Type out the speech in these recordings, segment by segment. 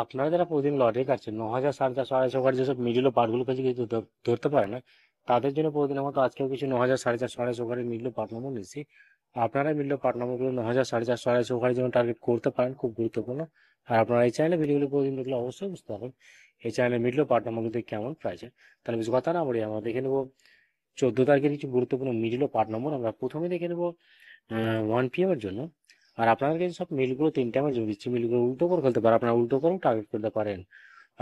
আপনারা যারা প্রতিদিন লটারি কাটছেন 9,000 4,500 2,500 করে যেসব মিডিল ও পার্টগুলো কাছে কিন্তু ধরতে পারে না, তাদের জন্য প্রতিদিনের মতো আজকেও কিছু 9,000 4,500 2,500 করে মিডল পার্ট নম্বর নিচ্ছি। আপনারা মিডল পার্ট নম্বরগুলো 9,000 4,500 2,500 করে যেন টার্গেট করতে পারেন, খুব গুরুত্বপূর্ণ। আর আপনারা এই চ্যানেলে ভিডিওগুলো প্রতিদিন দেখলে অবশ্যই বুঝতে পারবেন এই চ্যানেলে মিডল পার্ট নম্বরগুলো কেমন প্রাইসে। তাহলে বেশি কথা না বলি, আমরা দেখে নেবো 14 তারিখের কিছু গুরুত্বপূর্ণ মিডল ও পার্ট নম্বর। আমরা প্রথমে দেখে নেবো 1 PM এর জন্য। আর আপনাদের কাছে সব মিলগুলো 3 টাইমে জন্য দিচ্ছি, মিলগুলো উল্টো করে ফেলতে পারেন, আপনারা উল্টো করেও টার্গেট করতে পারেন।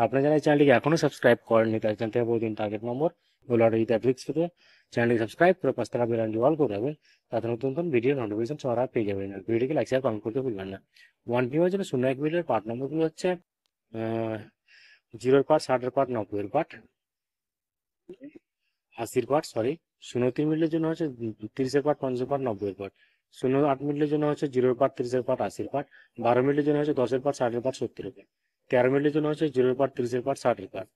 আপনারা যারা এই চ্যানেলটিকে এখনো সাবস্ক্রাইব করেননি, তাই চ্যানেল থেকে প্রতিদিন টার্গেট নম্বর ও লটারি ফিক্স পেতে চ্যানেলটি সাবস্ক্রাইব করে 5 টাকা বেল আইকনটি অল করে রাখবেন। তাতে নতুন নতুন ভিডিও নোটিফিকেশন সবার আগে পেয়ে যাবেন। আর ভিডিওকে লাইক শেয়ার কমেন্ট করতে ভুলবেন না। 1 PM এর জন্য 01 মিলের পার্ট নম্বরগুলো হচ্ছে 0-এর পার্ট, 60-এর পার্ট, 90-এর পার্ট, 80-র পার্ট, সরি। 03 মিলের জন্য হচ্ছে 30-এর পার্ট, 50-এর পার্ট, 90-এর পার্ট। 08 মিলের জন্য হচ্ছে 0-এর পার্ট, 30-এর পার্ট, 80-র পার্ট। 12 মিলের জন্য হচ্ছে 10-এর পার্ট, 60-এর পার্ট, 70-এর পার্ট। 13 মিলের জন্য হচ্ছে 0-এর পার্ট, 30-এর পার্ট, 60-এর পার্ট।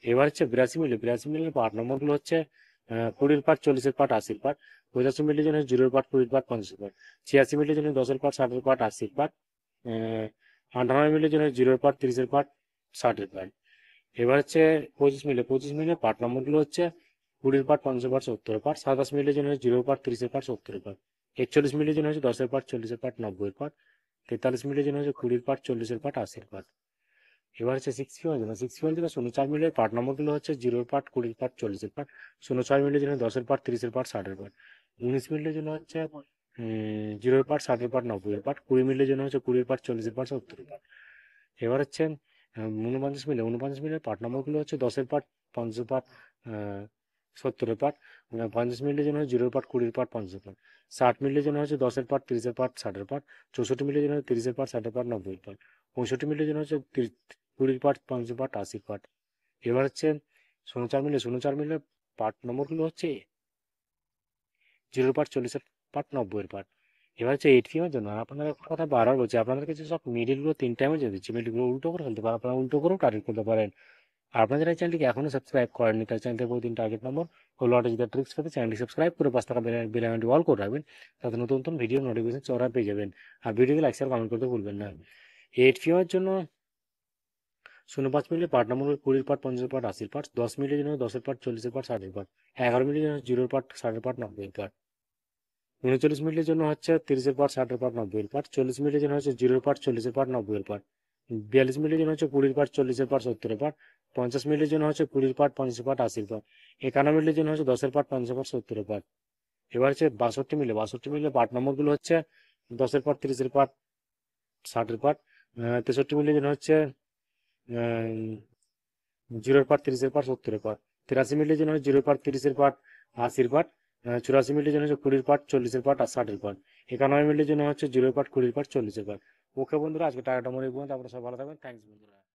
এবার হচ্ছে 82 মিলের পার্ট নম্বরগুলো হচ্ছে 20-এর পার্ট, 40-এর পার্ট, 80-র পার্ট। 85 মিলের জন্য 0-এর পার্ট, 20-এর পার্ট, 50-এর পার্ট। 86 মিলের জন্য 10-এর পার্ট, 60-এর পার্ট, 80-র পার্ট। 98 মিলের জন্য 0-এর পার্ট, 30-এর পার্ট, 60-এর পার্ট। এবার হচ্ছে 25 মিলের পার্ট নম্বরগুলো হচ্ছে 20-এর পার্ট, 50-এর পার্ট, 70-এর পার্ট। 27 মিলের জন্য 0-এর পার্ট, 30-এর পার্ট, 70-এর পার্ট। 41 মিলের জন্য হচ্ছে 10-এর পার্ট, 40-এর পার্ট, 90-এর পার্ট। 43 মিলের জন্য হচ্ছে 20-এর পার্ট, 40-এর পার্ট, 80-এর পার্ট। এবার হচ্ছে 6 PM জন্য 6 PM থেকে 04 মিলের পার্ট নম্বরগুলো হচ্ছে 0-এর পার্ট, 20-এর পার্ট, 40-এর পার্ট। 06 মিলের জন্য 10-এর পার্ট, 30-এর পার্ট, 60-এর পার্ট। 19 মিলের জন্য হচ্ছে 0-এর পার্ট, 60-এর পার্ট, 90-এর পার্ট। 20 মিলের জন্য হচ্ছে 20-এর পার্ট, 40-এর পার্ট, 70-এর পার্ট। এবার হচ্ছে 49 মিলের পার্ট নম্বরগুলো হচ্ছে 10-এর পার্ট, 50-এর পার্ট, 70-এর পার্ট। 50 মিলের জন্য 0-এর পার্ট, 20-এর পার্ট, 50-এর পার্ট। 60 মিলের জন্য হচ্ছে 10-এর পার্ট, 30-এর পার্ট, 60-এর পার্ট। 64 মিলের জন্য 30-এর পার্ট, 60-এর পার্ট, 90-এর পার্ট। 65 মিলের জন্য হচ্ছে 20-এর পার্ট, 50-এর পার্ট, 80-এর পার্ট। এবার হচ্ছে 04 মিলের পার্ট নম্বরগুলো হচ্ছে 0-এর পার্ট, 40-এর পার্ট, 90-এর পার্ট। এবার হচ্ছে 8 PM এর জন্য আপনাদের একটা কথা বারবার বলছি, আপনাদের কাছে সব মিডিলগুলো 3 টাইমে দিয়ে দিচ্ছি, মিডিলগুলো উল্টো করে ফেলতে পারেন, আপনারা উল্টো করেও টার্গেট করতে পারেন। আর আপনারা এই চ্যানেলটিকে এখনো সাবস্ক্রাইব করেননি, তাই চ্যানেলটি প্রতিদিন টার্গেট নম্বর ও লটারি জিতার ট্রিক্স পেতে চ্যানেলটি সাবস্ক্রাইব করে 5 টাকা বেল আইকনটি অল করে রাখবেন। তাতে নতুন নতুন ভিডিও নোটিফিকেশন চড়া পেয়ে যাবেন। আর ভিডিওকে লাইক শেয়ার কমেন্ট করতে ভুলবেন না। 8 PM এর জন্য 05 মিলির পার্ট নম্বর 20-এর পার্ট, 50-এর পার্ট, 80-র পার্ট। 10 মিলির জন্য 10-এর পার্ট, 40-এর পার্ট, 60-এর পার্ট। 11 মিলির জন্য 0-এর পার্ট, 60-এর পার্ট, 90-এর পার্ট। 39 মিনিটের জন্য হচ্ছে 30-এর পার্ট, 60-এর পার্ট, 90-এর পার্ট। 40 মিনিটের জন্য হচ্ছে 0-এর পার্ট, 40-এর পার্ট, 90-এর পার্ট। 42 মিনিটের জন্য হচ্ছে 20-এর পার্ট, 40-এর পার্ট, 70-এর পার্ট। 50 মিনিটের জন্য হচ্ছে 20-এর পার্ট, 50-এর পার্ট, 80-এর পার্ট। 51 মিনিটের জন্য হচ্ছে 10-এর পার্ট, 50-এর পার্ট, 70-এর পার্ট। এবার হচ্ছে 62 মিলে পার্ট নম্বরগুলো হচ্ছে 10-এর পার্ট, 30-এর পার্ট, 60-এর পার্ট। 63 মিলির জন্য হচ্ছে 0-এর পার্ট, 30-এর পার্ট, 70-এর পার্ট। 83 মিলির জন্য হচ্ছে 0-এর পার্ট, 30-এর পার্ট, 80-এর পার্ট। 84 মিলির জন্য হচ্ছে 20-এর পার্ট, 40-এর পার্ট আর 60-এর পার্ট। 91 মিলির জন্য হচ্ছে 0-এর পার্ট, 20-এর পার্ট, 40-এর পার্ট। ওকে বন্ধুরা, আজকে টাকাটা মনে পর্যন্ত আপনারা সব ভালো থাকবেন। থ্যাংকস বন্ধুরা।